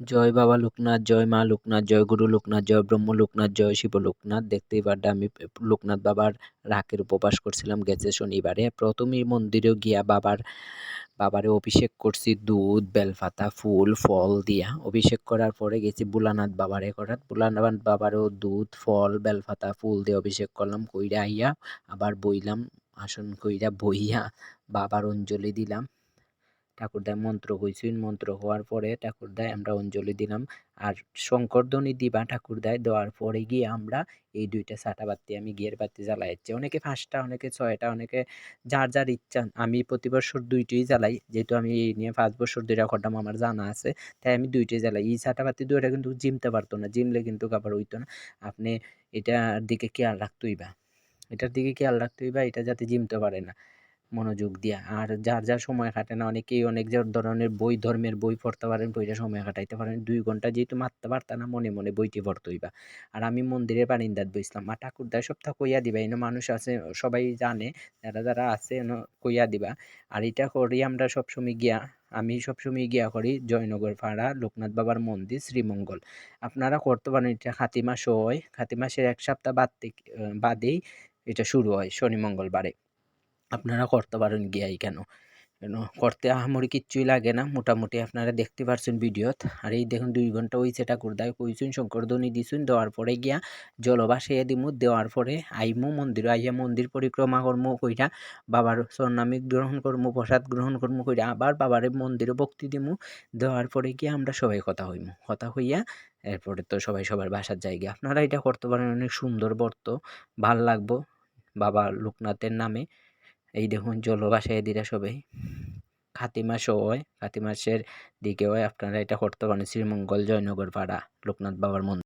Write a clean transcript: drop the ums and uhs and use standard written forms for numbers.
জয় বাবা লোকনাথ, জয় মা লোকনাথ, জয় গুরু লোকনাথ, জয় ব্রহ্ম লোকনাথ, জয় শিব লোকনাথ। দেখতেই পারলে আমি লোকনাথ বাবার রাখের উপবাস করছিলাম গেছে শনিবারে। প্রথমেই মন্দিরে গিয়া বাবারে অভিষেক করছি দুধ, বেলপাতা, ফুল, ফল দিয়া। অভিষেক করার পরে গেছি ভোলানাথ বাবারে করার। ভোলানাথ বাবারও দুধ, ফল, বেলপাতা, ফুল দিয়ে অভিষেক করলাম। কইরা আইয়া আবার বইলাম, আসন কইরা বইয়া বাবার অঞ্জলি দিলাম। ঠাকুরদায় মন্ত্র কইসুন, মন্ত্র হওয়ার পরে ঠাকুরদায় আমরা অঞ্জলি দিলাম। আর শঙ্করধ্বনি দিবা ঠাকুরদায় দেওয়ার পরে গিয়ে আমরা এই দুইটা ছাটা বাতি আমি ঘিয়ের বাতি জ্বালাইছি। অনেকে 5টা, অনেকে 6টা, অনেকে যার যার ইচ্ছা। আমি প্রতি বছর 2টিই জ্বালাই, যেহেতু আমি এই নিয়ে 5 বছর ধরে করতাম, আমার জানা আছে, তাই আমি 2টিই জ্বালাই। এই ছাটা বাতি দুইটা কিন্তু জিমতে পারতো না, জিমলে কিন্তু আবার হইতো না। আপনি এটার দিকে খেয়াল রাখতে হইবা, এটার দিকে খেয়াল রাখতে হইবা, এটা যাতে জিমতে পারে না মনোযোগ দিয়া। আর যার যার সময় কাটে না, অনেকেই অনেক ধরনের বই, ধর্মের বই পড়তে পারেন, বইটা সময় কাটাইতে পারেন। 2 ঘন্টা যেহেতু মারতে পারতা না, মনে মনে বইটি পড়তে হইবা। আর আমি মন্দিরের বারিন্দাত বইছিলাম। আর ঠাকুরদায় সপ্তাহ কইয়া দিবা, এনে মানুষ আছে সবাই জানে, যারা যারা আছে এনে কইয়া দিবা। আর এটা করি আমরা সবসময় গিয়া, আমি সবসময় গিয়া করি জয়নগর পাড়া লোকনাথ বাবার মন্দির শ্রীমঙ্গল। আপনারা করতে পারেন, এটা খাতি মাস হয়, খাতি মাসের 1 সপ্তাহ বাদেই এটা শুরু হয় শনি মঙ্গলবারে। আপনারা করতে পারেন গিয়াই কেন করতে আহামরি কিচ্ছুই লাগে না, মোটামুটি আপনারা দেখতে পারছেন ভিডিওত। আর এই দেখুন 2 ঘন্টা হইছে, ঠাকুরদায় কইছুন, শঙ্করধ্বনি দিছুন, দেওয়ার পরে গিয়া জলবাসাইয়া দিমু। দেওয়ার পরে আইমু মন্দির, আইয়া মন্দির পরিক্রমা করমু কইরা, বাবার চরণামি গ্রহণ করমু, প্রসাদ গ্রহণ করমু কইরা আবার বাবারে মন্দিরে ভক্তি দিমু। দেওয়ার পরে গিয়া আমরা সবাই কথা হইমু, কথা হইয়া এরপরে তো সবাই সবার বাসার জায়গা। আপনারা এটা করতে পারেন, অনেক সুন্দর ব্রত, ভাল লাগবো বাবা লোকনাথের নামে। এই দেখুন জলবাসায় দিরা সবাই খাতি মাস হয়, খাতি মাসের দিকে হয়। আপনারা এটা করতে পারেন শ্রীমঙ্গল জয়নগর পাড়া লোকনাথ বাবার মন্দির।